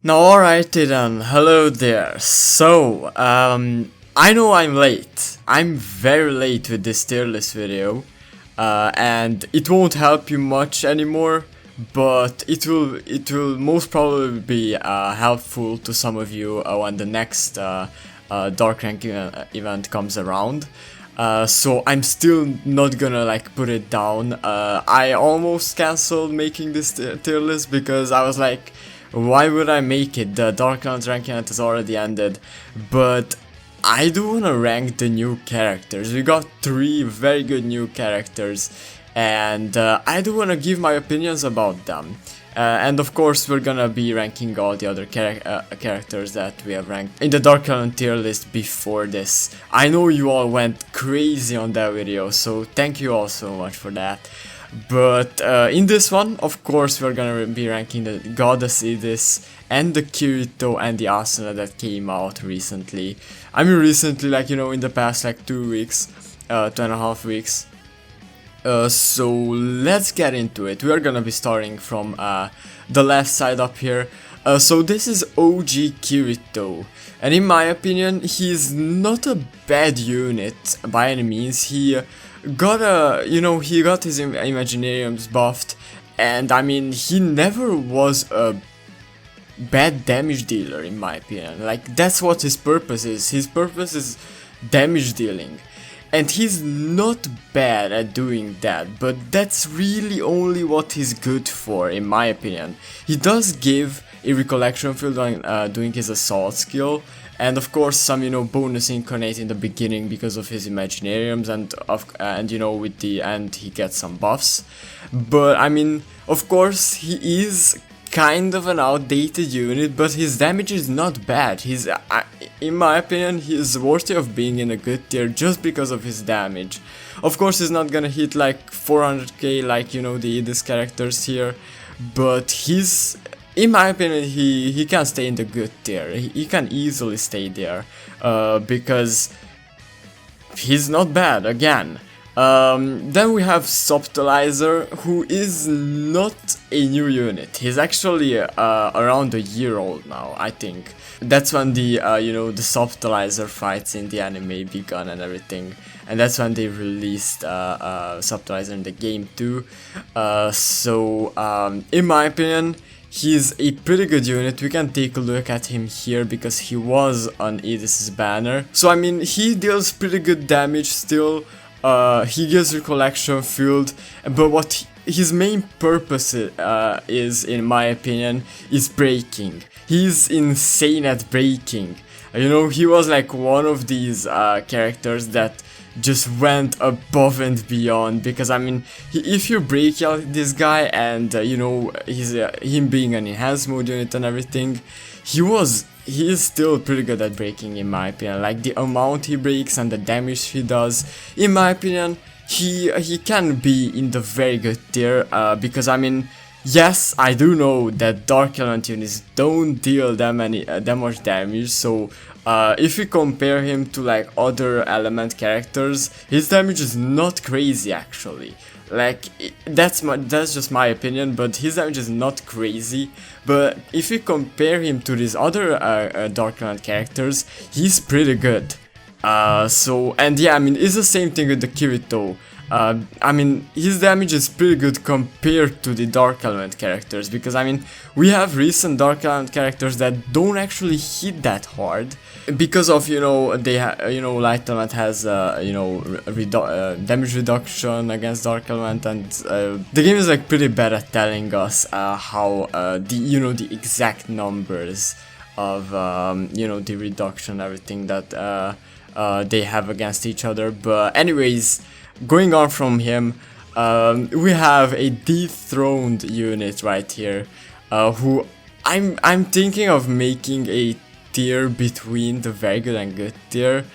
Now alrighty then, hello there. So, I know I'm late. I'm very late with this tier list video. And it won't help you much anymore, but it will most probably be helpful to some of you when the next Dark Rank event comes around. So I'm still not gonna like put it down. I almost cancelled making this tier list because I was like, why would I make it? The Dark Round ranking event has already ended, but I do wanna rank the new characters. We got 3 very good new characters, and I do wanna give my opinions about them. And of course we're gonna be ranking all the other characters that we have ranked in the Dark Element tier list before this. I know you all went crazy on that video, so thank you all so much for that. But in this one, of course, we're gonna be ranking the Goddess Edis and the Kirito and the Asuna that came out recently. I mean recently, like, you know, in the past like 2 weeks, 2.5 weeks. So let's get into it. We are gonna be starting from the left side up here. So this is OG Kirito, and in my opinion, he's not a bad unit by any means. He got he got his Imaginariums buffed, and I mean, he never was a bad damage dealer in my opinion. Like, that's what his purpose is. His purpose is damage dealing. And he's not bad at doing that, but that's really only what he's good for, in my opinion. He does give a recollection field on doing his assault skill, and of course some, you know, bonus incarnate in the beginning because of his Imaginariums, and you know, with the end he gets some buffs. But I mean, of course he is kind of an outdated unit, but his damage is not bad. He's, in my opinion, he is worthy of being in a good tier just because of his damage. Of course, he's not gonna hit like 400k like, you know, the Edis characters here, but he's, in my opinion, he can stay in the good tier. He can easily stay there because he's not bad again. Then we have Subtilizer, who is not a new unit. He's actually around a year old now, I think. That's when the you know, the Subtilizer fights in the anime begun and everything, and that's when they released Subtilizer in the game too. So in my opinion, he's a pretty good unit. We can take a look at him here because he was on Edis' banner. So I mean, he deals pretty good damage still. He gives recollection field, but what his main purpose is, in my opinion, is breaking. He's insane at breaking. You know, he was like one of these characters that just went above and beyond, because I mean, if you break out this guy and you know, him being an enhanced mode unit and everything, he is still pretty good at breaking, in my opinion. Like, the amount he breaks and the damage he does, in my opinion, he can be in the very good tier, because I mean, yes, I do know that Dark Element units don't deal that much damage, so if we compare him to like other element characters, his damage is not crazy actually. Like, that's just my opinion, but his damage is not crazy. But if we compare him to these other Dark Element characters, he's pretty good. So, and yeah, I mean, it's the same thing with the Kirito. I mean, his damage is pretty good compared to the Dark Element characters, because I mean, we have recent Dark Element characters that don't actually hit that hard because of, you know, Light Element has you know, damage reduction against Dark Element, and the game is like pretty bad at telling us how the exact numbers of you know, the reduction, everything that they have against each other. But anyways, going on from him, we have a dethroned unit right here, who I'm thinking of making a tier between the very good and good tier.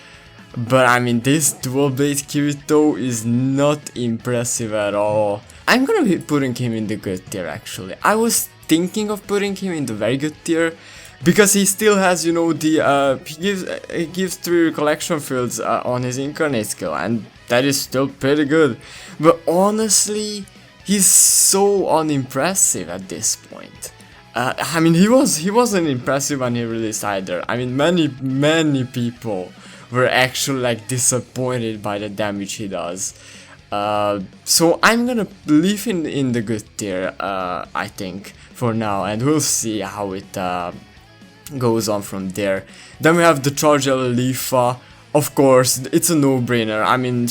But I mean, this dual blade Kirito is not impressive at all. I'm gonna be putting him in the good tier actually. I was thinking of putting him in the very good tier, because he still has, you know, the he gives 3 recollection fields on his incarnate skill, and that is still pretty good. But honestly, he's so unimpressive at this point. I mean, he wasn't impressive when he released either. I mean, many people were actually like disappointed by the damage he does. So I'm gonna leave in the good tier, I think, for now, and we'll see how it goes on from there. Then we have the Charge Leafa. Of course, it's a no-brainer. I mean,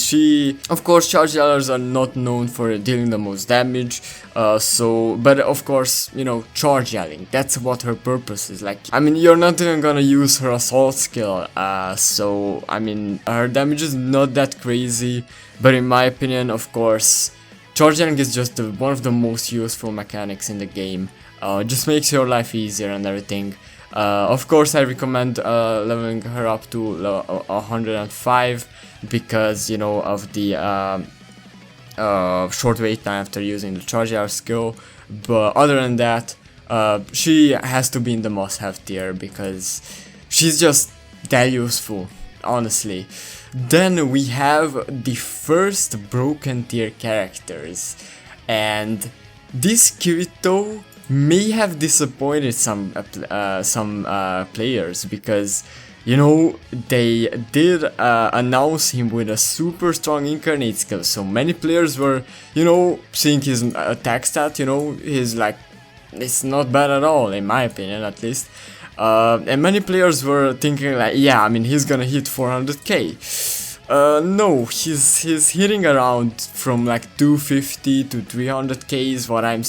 of course, Charge Yellers are not known for dealing the most damage, but of course, you know, Charge Yelling, that's what her purpose is. Like, I mean, you're not even gonna use her assault skill, so, I mean, her damage is not that crazy, but in my opinion, of course, Charge Yelling is just one of the most useful mechanics in the game. Just makes your life easier and everything. Of course, I recommend leveling her up to 105 because, you know, of the short wait time after using the Charge Hour skill. But other than that, she has to be in the must-have tier because she's just that useful, honestly. Then we have the first broken tier characters, and this Kirito may have disappointed some players because, you know, they did announce him with a super strong incarnate skill, so many players were, you know, seeing his attack stat, you know, he's like, it's not bad at all, in my opinion at least, and many players were thinking like, yeah, I mean, he's gonna hit 400k. No, he's hitting around from like 250 to 300k is what I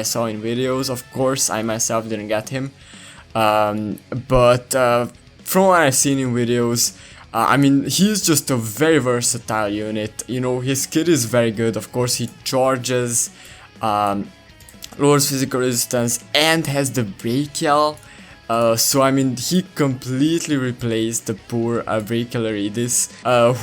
saw in videos. Of course, I myself didn't get him, but from what I've seen in videos, I mean, he's just a very versatile unit. You know, his kit is very good. Of course, he charges, lowers physical resistance, and has the brachial. So I mean, he completely replaced the poor brachial Redis,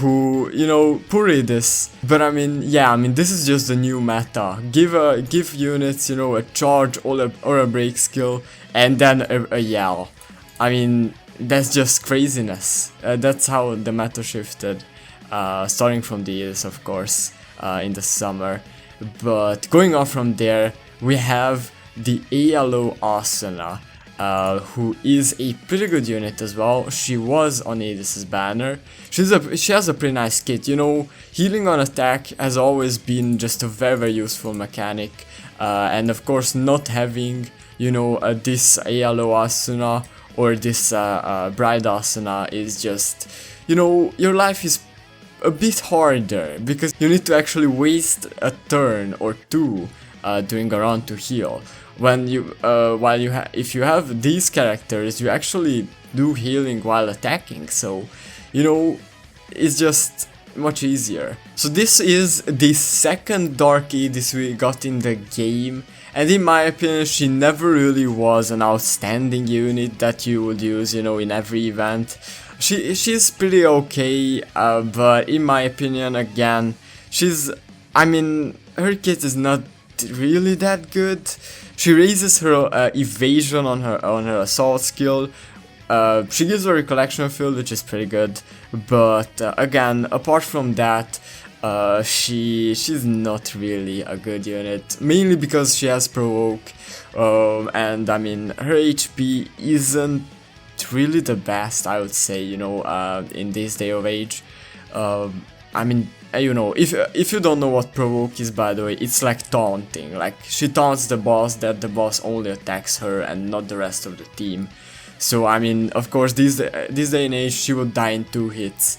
who, you know, poor Redis. But I mean, yeah, I mean, this is just the new meta. Give units, you know, a charge or a break skill, and then a yell. I mean, that's just craziness. That's how the meta shifted, starting from the years, of course, in the summer. But going on from there, we have the Elo Arsenal. Who is a pretty good unit as well. She was on Adis's banner. She has a pretty nice kit. You know, healing on attack has always been just a very useful mechanic. And of course, not having, you know, this Elo Asuna or this Bride Asuna is just, you know, your life is a bit harder because you need to actually waste a turn or two doing a run to heal. When you, if you have these characters, you actually do healing while attacking, so, you know, it's just much easier. So this is the second Dark Edis we got in the game, and in my opinion, she never really was an outstanding unit that you would use, you know, in every event. She's pretty okay, but in my opinion, again, I mean, her kit is not really that good. She raises her evasion on her assault skill. She gives her recollection field, which is pretty good. But again, apart from that, she's not really a good unit. Mainly because she has provoke, and I mean, her HP isn't really the best, I would say. You know, in this day of age. I mean, you know, if you don't know what provoke is, by the way, it's like taunting. Like, she taunts the boss that the boss only attacks her and not the rest of the team. So I mean, of course, this day and age, she would die in 2 hits.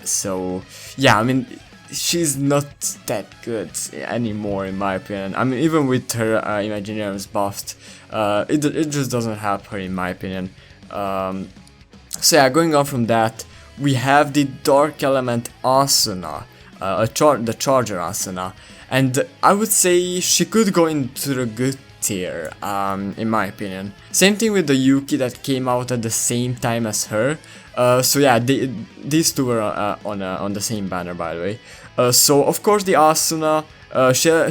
So yeah, I mean, she's not that good anymore, in my opinion. I mean, even with her Imaginarium's buffed, it just doesn't help her, in my opinion. So yeah, going on from that, we have the Dark Element Asuna, the Charger Asuna, and I would say she could go into the good tier, in my opinion. Same thing with the Yuki that came out at the same time as her. So yeah, these two were on the same banner, by the way. So of course the Asuna,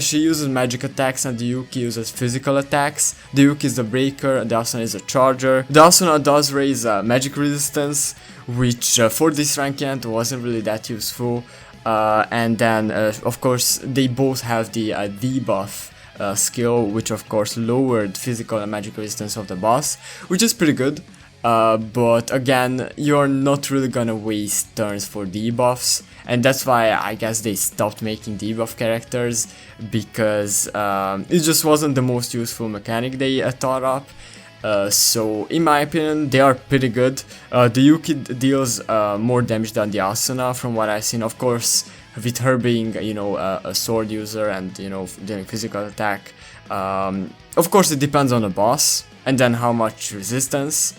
she uses magic attacks and the Yuki uses physical attacks. The Yuki is the breaker, the Asuna is a charger. The Asuna does raise magic resistance, which for this rank end wasn't really that useful. And then of course they both have the debuff skill, which of course lowered physical and magic resistance of the boss, which is pretty good. But again, you're not really gonna waste turns for debuffs, and that's why I guess they stopped making debuff characters, because it just wasn't the most useful mechanic they thought up. So in my opinion, they are pretty good. The Yuki deals more damage than the Asuna from what I've seen. Of course, with her being, you know, a sword user and, you know, doing physical attack. Of course, it depends on the boss and then how much resistance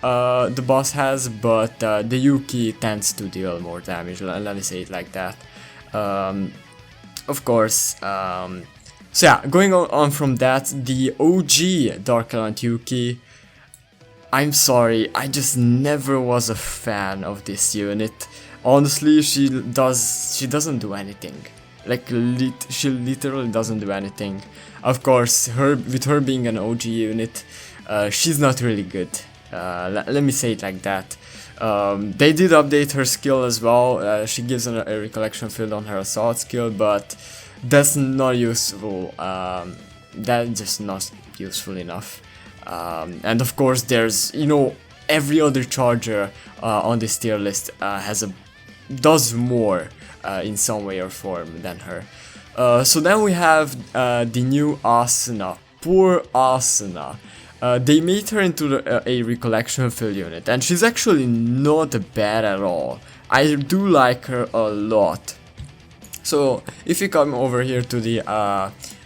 the boss has, but the Yuki tends to deal more damage, let me say it like that. Of course, so yeah, going on from that, the OG Dark Element Yuki, I'm sorry, I just never was a fan of this unit. Honestly, she doesn't do anything. Like, she literally doesn't do anything. Of course, with her being an OG unit, she's not really good. Let me say it like that. They did update her skill as well. She gives a recollection field on her assault skill, but that's not useful. That's just not useful enough. And of course, there's, you know, every other charger on this tier list does more in some way or form than her. So then we have the new Asuna. Poor Asuna. They made her into a recollection field unit, and she's actually not bad at all. I do like her a lot. So if you come over here to the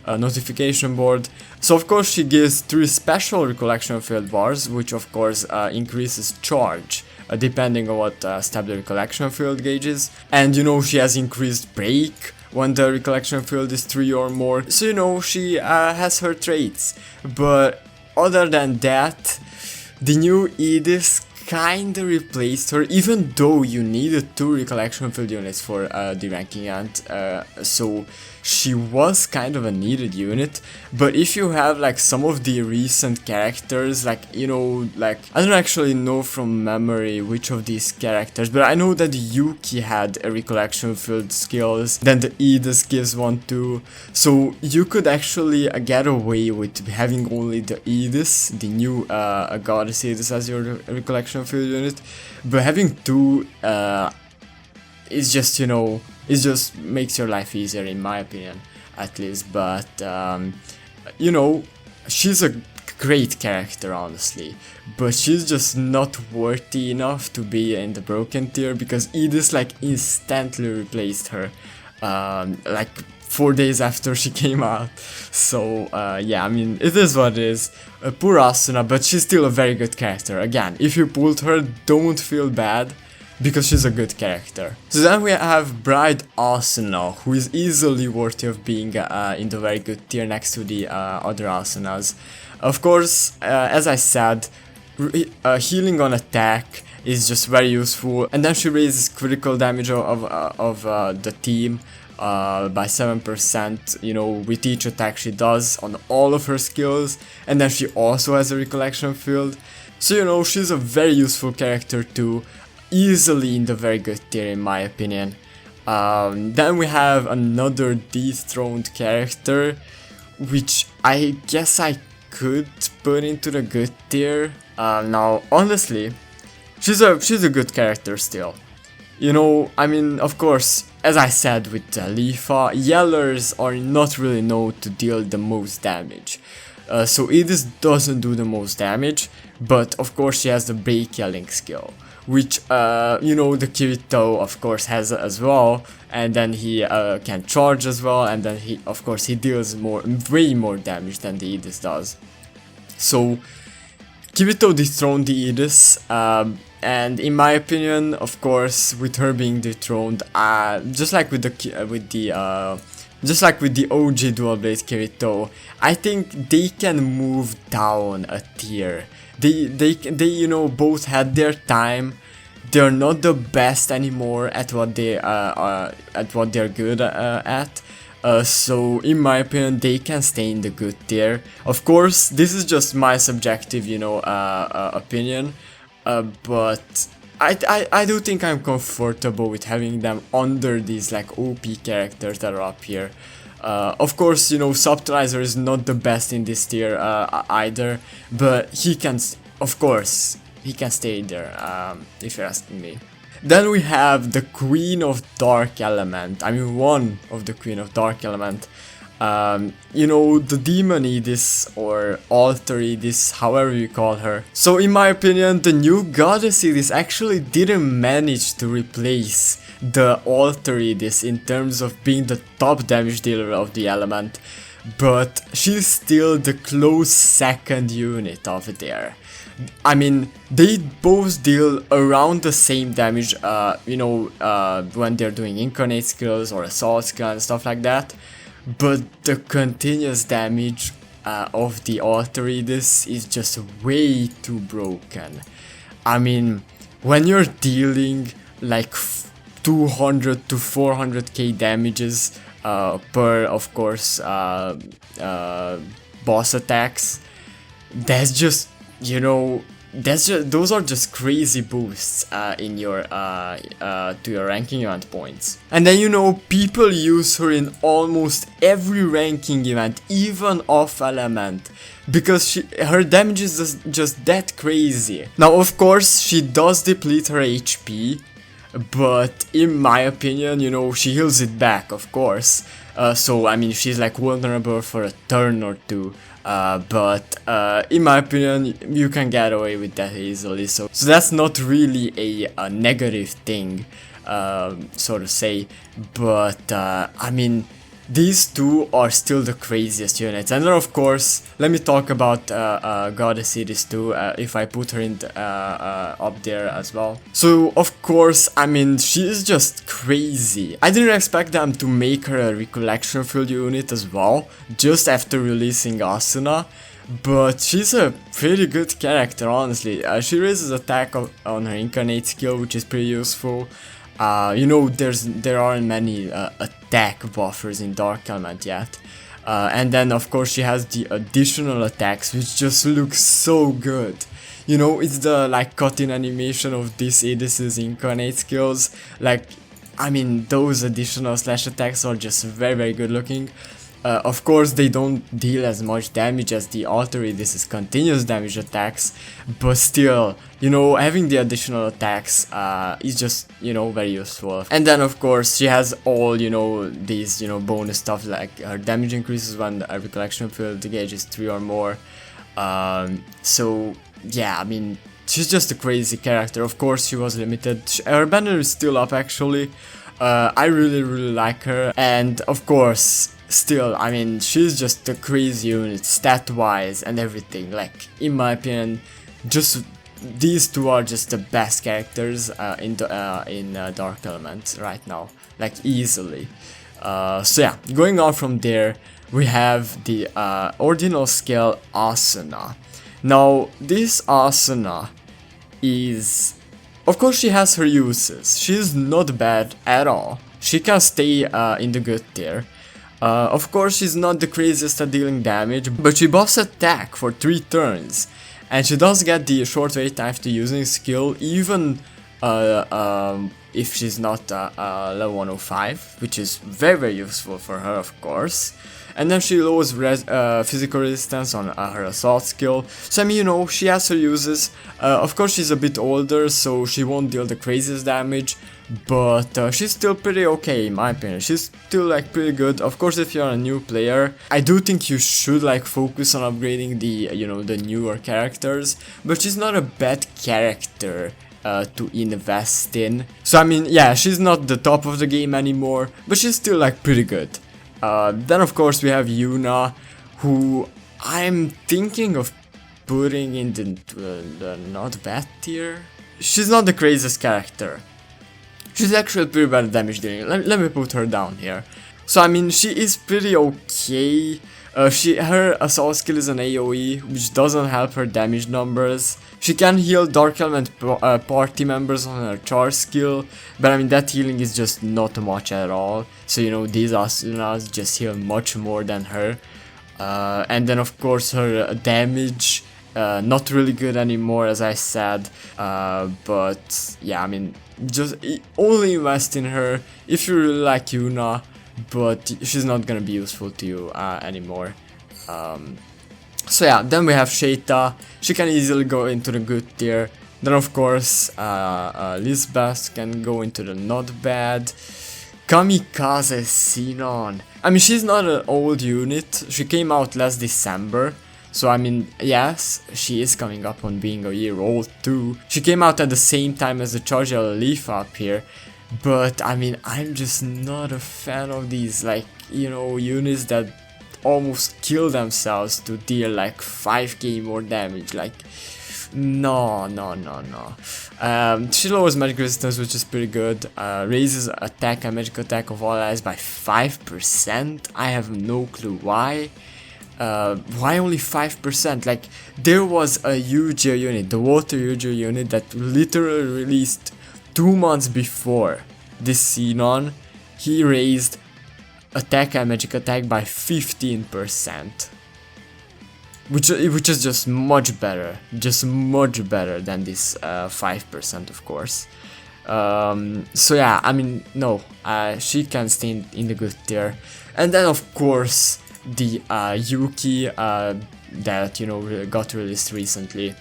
notification board, so of course she gives 3 special recollection field bars, which of course increases charge depending on what step the recollection field gauges. And you know, she has increased break when the recollection field is 3 or more, so you know, she has her traits. But other than that, the new Edis kinda replaced her, even though you needed 2 recollection field units for the ranking ant, so she was kind of a needed unit. But if you have like some of the recent characters, like, you know, like, I don't actually know from memory which of these characters, but I know that Yuki had a recollection field skills, then the Edis gives one too, so you could actually get away with having only the Edis, the new goddess Edis, as your recollection field unit, but having 2 is just, you know, it just makes your life easier, in my opinion, at least. But you know, she's a great character, honestly, but she's just not worthy enough to be in the broken tier, because Edis like instantly replaced her, like 4 days after she came out. So yeah, I mean, it is what it is. Poor Asuna, but she's still a very good character. Again, if you pulled her, don't feel bad, because she's a good character. So then we have Bride Asuna, who is easily worthy of being in the very good tier next to the other Asunas. Of course, as I said, healing on attack is just very useful, and then she raises critical damage of the team by 7%, you know, with each attack she does on all of her skills, and then she also has a recollection field. So you know, she's a very useful character too. Easily in the very good tier, in my opinion. Then we have another dethroned character, which I guess I could put into the good tier. Now, honestly, she's a good character still. You know, I mean, of course, as I said with Lifa, Yellers are not really known to deal the most damage. So Edis doesn't do the most damage, but of course she has the break yelling skill, which, you know, the Kirito of course has as well, and then he can charge as well, and then he, of course, he deals way more damage than the Edis does. So Kirito dethroned the Edis, and in my opinion, of course, with her being dethroned, just like with the OG dual blade Kirito, I think they can move down a tier. They you know, both had their time. They're not the best anymore at what they're good at. So in my opinion, they can stay in the good tier. Of course, this is just my subjective, you know, opinion. But I do think I'm comfortable with having them under these like OP characters that are up here. Of course, you know, Subtilizer is not the best in this tier either, but he can, of course, he can stay there, if you're asking me. Then we have the Queen of Dark Element, I mean one of the Queen of Dark Element. You know, the Demon Edis or Alter Edis, however you call her. So in my opinion, the new Goddess Edis actually didn't manage to replace the Alter Edis in terms of being the top damage dealer of the element, but she's still the close second unit of there. I mean, they both deal around the same damage, you know, when they're doing incarnate skills or assault skill and stuff like that. But the continuous damage of the Alter Edis is just way too broken. I mean, when you're dealing like 200 to 400k damages per, of course, boss attacks, that's just, you know, those are just crazy boosts in your to your ranking event points. And then, you know, people use her in almost every ranking event, even off element, because her damage is just that crazy. Now, of course, she does deplete her HP, but in my opinion, you know, she heals it back, of course. So I mean, she's like vulnerable for a turn or two. But in my opinion, you can get away with that easily, so that's not really a negative thing, so to say. But I mean, these two are still the craziest units. And then, of course, let me talk about Goddess Edis too, if I put her in up there as well. So, of course, I mean, she is just crazy. I didn't expect them to make her a recollection field unit as well, just after releasing Asuna. But she's a pretty good character, honestly. She raises attack on her incarnate skill, which is pretty useful. You know, there aren't many attack buffers in Dark Element yet. And then, of course, she has the additional attacks, which just look so good. You know, it's the, like, cut-in animation of this Edis's incarnate skills. Like, I mean, those additional slash attacks are just very, very good looking. Of course, they don't deal as much damage as the Alter Edis's continuous damage attacks, but still, you know, having the additional attacks is just, you know, very useful. And then, of course, she has all, you know, these, you know, bonus stuff, like her damage increases when a recollection field gauge is 3 or more. So, yeah, I mean, she's just a crazy character. Of course, she was limited. Her banner is still up, actually. I really, really like her. And, of course, still, I mean, she's just a crazy unit, stat-wise and everything. Like, in my opinion, just these two are just the best characters in Dark Element right now, like, easily. So yeah, going on from there, we have the ordinal skill Asuna. Now, this Asuna is, of course, she has her uses. She's not bad at all. She can stay in the good tier. Of course, she's not the craziest at dealing damage, but she buffs attack for 3 turns, and she does get the short wait time to using skill, even if she's not level 105, which is very, very useful for her, of course. And then she lowers physical resistance on her assault skill. So I mean, you know, she has her uses. Of course, she's a bit older, so she won't deal the craziest damage, but she's still pretty okay in my opinion. She's still like pretty good. Of course, if you're a new player, I do think you should like focus on upgrading the, you know, the newer characters, but she's not a bad character to invest in. So I mean, yeah, she's not the top of the game anymore, but she's still like pretty good. Then of course we have Yoona, who I'm thinking of putting in the not bad tier. She's not the craziest character. She's actually pretty bad at damage dealing. Let me put her down here. So I mean, she is pretty okay. Her assault skill is an AoE, which doesn't help her damage numbers. She can heal Dark Element party members on her charge skill, but I mean that healing is just not much at all. So you know, these Asunas just heal much more than her. And then of course her damage, not really good anymore, as I said. But yeah, I mean, just only invest in her if you really like Yoona. but she's not gonna be useful to you anymore. So yeah, then we have Shayta. She can easily go into the good tier. Then of course Lisbeth can go into the not bad. Kamikaze Sinon. I mean, she's not an old unit. She came out last December. So I mean, yes, she is coming up on being a year old too. She came out at the same time as the Charger Leaf up here. But I mean, I'm just not a fan of these, like, you know, units that almost kill themselves to deal like 5k more damage. Like, no. She lowers magic resistance, which is pretty good. Raises attack and magic attack of all allies by 5%. I have no clue why. Why only 5%? Like, there was a Yu-Gi-Oh unit, the Water Yu-Gi-Oh unit, that literally released 2 months before this Sinon. He raised attack and magic attack by 15%. Which is just much better than this 5%, of course. So yeah, I mean, no, she can stay in the good tier. And then of course the Yuki that, you know, got released recently.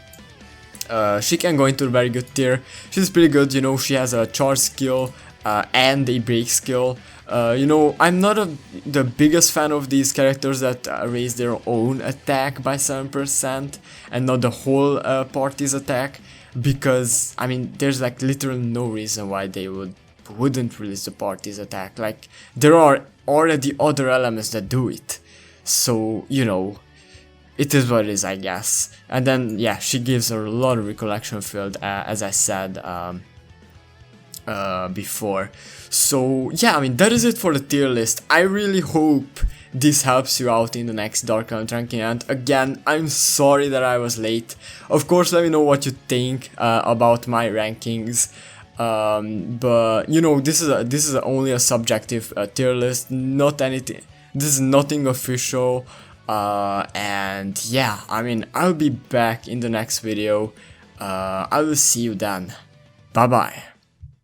She can go into a very good tier. She's pretty good, you know, she has a charge skill and a break skill. You know, I'm not the biggest fan of these characters that raise their own attack by 7% and not the whole party's attack, because I mean, there's like literally no reason why they wouldn't release the party's attack. Like, there are already other elements that do it, so you know, it is what it is, I guess. And then yeah, she gives a lot of recollection field, as I said before. So yeah, I mean, that is it for the tier list. I really hope this helps you out in the next Dark Element ranking, and again, I'm sorry that I was late. Of course, let me know what you think about my rankings. But you know, this is only a subjective tier list, not anything. This is nothing official. And yeah, I mean, I'll be back in the next video. I will see you then. Bye bye.